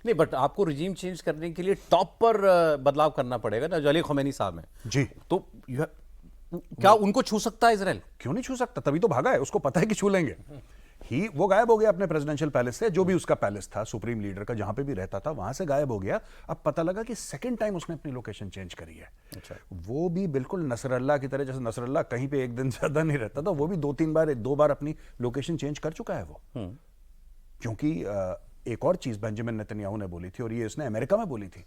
नहीं, बट आपको regime change करने के लिए टॉप पर बदलाव करना पड़ेगा ना, जो अली खमेनी साहब हैं। जी, तो क्या उनको छू सकता है इजराइल? क्यों नहीं छू सकता? तभी तो भागा है, उसको पता है कि छू लेंगे। वो गायब हो गया अपने प्रेसिडेंशियल पैलेस से, जो भी उसका पैलेस था सुप्रीम लीडर का, जहां पे भी रहता था, वहां से गायब हो गया। अब पता लगा कि सेकंड टाइम उसने अपनी लोकेशन चेंज करी है। अच्छा। वो भी बिल्कुल नसरल्ला की तरह, जैसे नसरल्ला कहीं पे एक दिन ज्यादा नहीं रहता था, वो भी दो बार अपनी लोकेशन चेंज कर चुका है वो। क्योंकि एक और चीज बेंजामिन नेतन्याहू ने बोली थी, और ये इसने अमेरिका में बोली थी,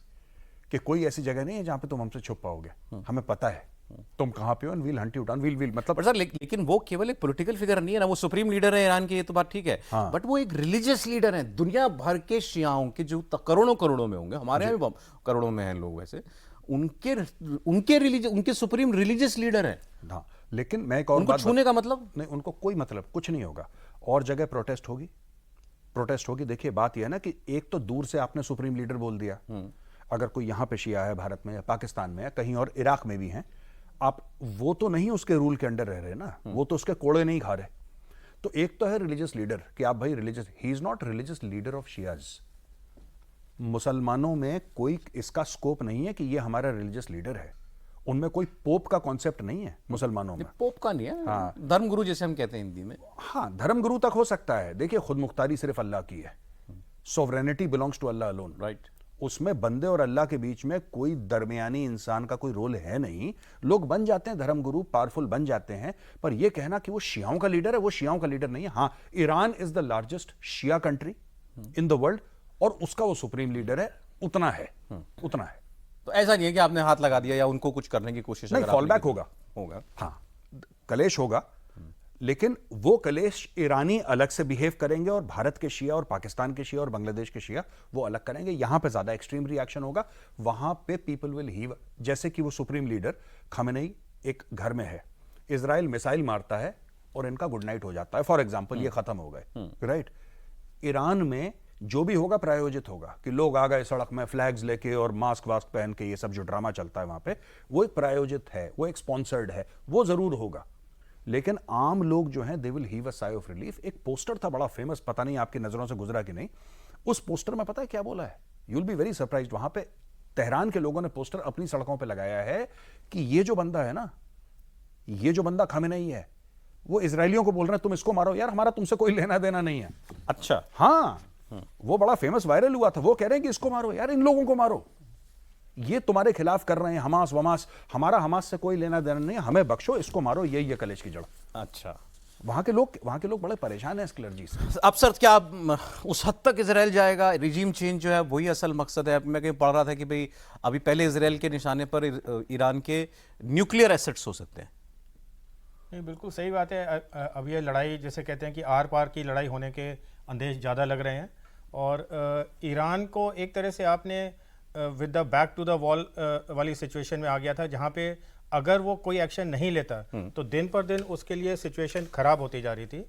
कि कोई ऐसी जगह नहीं है जहां पे तुम हमसे छुप पाओगे, हमें पता है तुम कहां पे हो, and we'll hunt you down, we'll मतलब। पर सर लेकिन वो केवल एक पॉलिटिकल फिगर नहीं है ना, वो सुप्रीम लीडर है ईरान के, ये तो बात ठीक है। हाँ। बट वो एक रिलीजियस लीडर है। दुनिया भर के शियाओं के जो करोड़ों करोड़ों में होंगे, हमारे यहाँ भी करोड़ों में हैं लोग वैसे, उनके सुप्रीम रिलीजियस लीडर हैं। हाँ, लेकिन मैं एक और उनको बात छूने का मतलब नहीं, उनको कोई मतलब कुछ नहीं होगा। और जगह प्रोटेस्ट होगी। देखिए बात यह है ना कि एक तो दूर से आपने सुप्रीम लीडर बोल दिया, अगर कोई यहां पे शिया है भारत में या पाकिस्तान में या कहीं और इराक में भी हैं, आप वो तो नहीं उसके रूल के अंडर रह रहे ना, वो तो उसके कोड़े नहीं खा रहे। तो एक तो है रिलीजियस लीडर कि आप भाई religious, he is not religious leader of Shias. मुसलमानों में कोई इसका स्कोप नहीं है कि ये हमारा रिलीजियस लीडर है। उनमें कोई पोप का कॉन्सेप्ट नहीं है मुसलमानों में। पोप का नहीं है, हाँ। धर्मगुरु जैसे हम कहते हैं हिंदी में। हाँ, धर्मगुरु तक हो सकता है। देखिए, खुद मुख्तारी सिर्फ अल्लाह की है, sovereignty belongs to Allah alone, right. उसमें बंदे और अल्लाह के बीच में कोई दरमियानी इंसान का कोई रोल है नहीं। लोग बन जाते हैं धर्मगुरु, पावरफुल बन जाते हैं, पर यह कहना कि वो शियाओं का लीडर है, वो शियाओं का लीडर नहीं है। हाँ, Iran is the largest Shia country in the world, और उसका वो सुप्रीम लीडर है, उतना है। तो ऐसा नहीं है कि आपने हाथ लगा दिया या उनको कुछ करने की कोशिश नहीं, अगर फॉल आपने बैक की होगा। हाँ, कलेश होगा, लेकिन वो कलेश ईरानी अलग से बिहेव करेंगे, और भारत के शिया और पाकिस्तान के शिया और बांग्लादेश के शिया वो अलग करेंगे। यहां पे ज्यादा एक्सट्रीम रिएक्शन होगा, वहां पे पीपल विल हीव। जैसे कि वो सुप्रीम लीडर खमेनी एक घर में है, इजराइल मिसाइल मारता है और इनका गुड नाइट हो जाता है, फॉर एग्जाम्पल, ये खत्म हो गए, राइट। ईरान में जो भी होगा प्रायोजित होगा, कि लोग आ गए सड़क में फ्लैग्स लेके और मास्क वास्क पहन के, ये सब जो ड्रामा चलता है वहां पे, वो एक प्रायोजित है, वो एक स्पॉन्सर्ड है, वो जरूर होगा। लेकिन आम लोग जो हैं, they will heave a sigh of relief. एक पोस्टर था बड़ा फेमस, पता नहीं आपकी नजरों से गुजरा कि नहीं। उस पोस्टर में पता है क्या बोला है? You will be very surprised. वहां पे तेहरान के लोगों ने पोस्टर अपनी सड़कों पे लगाया है कि ये जो बंदा है ना, ये जो बंदा खमेनी है, वो इजरायलियों को बोल रहे हैं तुम इसको मारो। यार, हमारा तुमसे कोई लेना देना नहीं है। अच्छा। हाँ, वो बड़ा फेमस वायरल हुआ था। वो कह रहे हैं कि इसको मारो, यार इन लोगों को मारो, ये तुम्हारे खिलाफ कर रहे हैं, हमास वमास, हमारा हमास से कोई लेना देना नहीं है, हमें बख्शो, इसको मारो, यही है कलेश की जड़। अच्छा। वहां के लोग बड़े परेशान हैं इस क्लर्जी से। अब सर क्या उस हद तक इजराइल जाएगा? रिजीम चेंज जो है वही असल मकसद है? मैं कहीं पढ़ रहा था कि भाई अभी पहले इजराइल के निशाने पर ईरान के न्यूक्लियर एसेट्स हो सकते हैं। नहीं, बिल्कुल सही बात है। अब ये लड़ाई, जैसे कहते हैं कि आर पार की लड़ाई होने के अंदेश ज़्यादा लग रहे हैं, और ईरान को एक तरह से आपने with the back to the wall वाली सिचुएशन में आ गया था, जहाँ पे अगर वो कोई एक्शन नहीं लेता तो दिन पर दिन उसके लिए सिचुएशन ख़राब होती जा रही थी।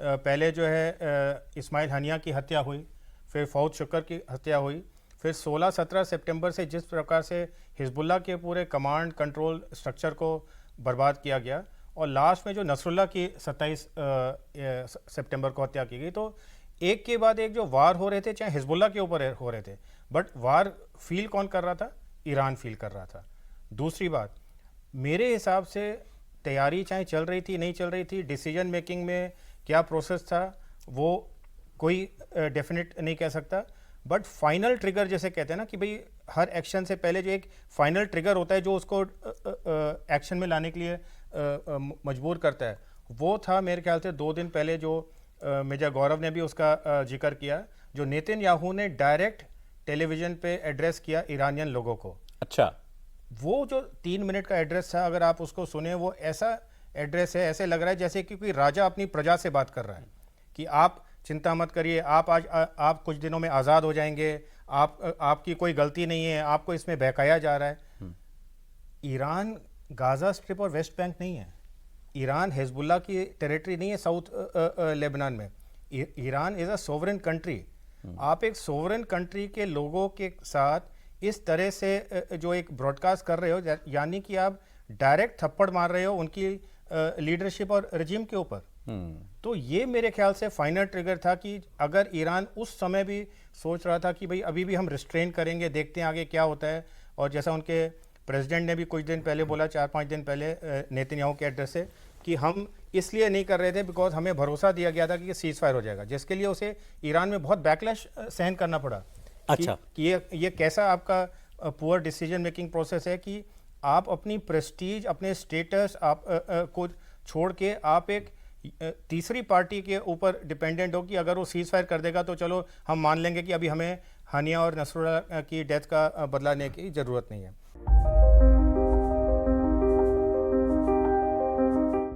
पहले जो है इस्माइल हनिया की हत्या हुई, फिर फौद शुक्र की हत्या हुई, फिर 16-17 सितंबर से जिस प्रकार से हिजबुल्लाह के पूरे कमांड कंट्रोल स्ट्रक्चर को बर्बाद किया गया, और लास्ट में जो नसरुल्लाह की 27 सितंबर को हत्या की गई, तो एक के बाद एक जो वार हो रहे थे, चाहे हिजबुल्लाह के ऊपर हो रहे थे, बट वार फील कौन कर रहा था? ईरान फील कर रहा था। दूसरी बात, मेरे हिसाब से तैयारी चाहे चल रही थी नहीं चल रही थी, डिसीजन मेकिंग में क्या प्रोसेस था वो कोई डेफिनेट नहीं कह सकता, बट फाइनल ट्रिगर जैसे कहते हैं ना कि भाई हर एक्शन से पहले जो एक फाइनल ट्रिगर होता है जो उसको एक्शन में लाने के लिए मजबूर करता है, वो था मेरे ख्याल से 2 दिन पहले जो मेजर गौरव ने भी उसका जिक्र किया, जो नेतन्याहू ने डायरेक्ट टेलीविजन पे एड्रेस किया ईरानियन लोगों को। अच्छा। वो जो 3 मिनट का एड्रेस था, अगर आप उसको सुने, वो ऐसा एड्रेस है, ऐसे लग रहा है जैसे कि कोई राजा अपनी प्रजा से बात कर रहा है कि आप चिंता मत करिए, आप कुछ दिनों में आज़ाद हो जाएंगे, आपकी कोई गलती नहीं है, आपको इसमें बहकाया जा रहा है। ईरान गाज़ा स्ट्रिप और वेस्ट बैंक नहीं है, ईरान हिजबुल्लाह की टेरिटरी नहीं है साउथ लेबनान में। Iran is a sovereign country. आप एक सोवरेन कंट्री के लोगों के साथ इस तरह से जो एक ब्रॉडकास्ट कर रहे हो, यानी कि आप डायरेक्ट थप्पड़ मार रहे हो उनकी लीडरशिप और रजीम के ऊपर। तो ये मेरे ख्याल से फाइनल ट्रिगर था कि अगर ईरान उस समय भी सोच रहा था कि भाई अभी भी हम रिस्ट्रेन करेंगे, देखते हैं आगे क्या होता है, और जैसा उनके प्रेसिडेंट ने भी कुछ दिन पहले बोला, 4-5 दिन पहले नेतन्याहू के एड्रेस से, कि हम इसलिए नहीं कर रहे थे बिकॉज हमें भरोसा दिया गया था कि सीज फायर हो जाएगा, जिसके लिए उसे ईरान में बहुत बैकलैश सहन करना पड़ा। अच्छा। कि ये कैसा आपका पुअर डिसीजन मेकिंग प्रोसेस है कि आप अपनी प्रेस्टीज, अपने स्टेटस आप को छोड़ के आप एक तीसरी पार्टी के ऊपर डिपेंडेंट हो कि अगर वो सीज फायर कर देगा तो चलो हम मान लेंगे कि अभी हमें हानिया और नसरुल्लाह की डेथ का बदला लेने की ज़रूरत नहीं है।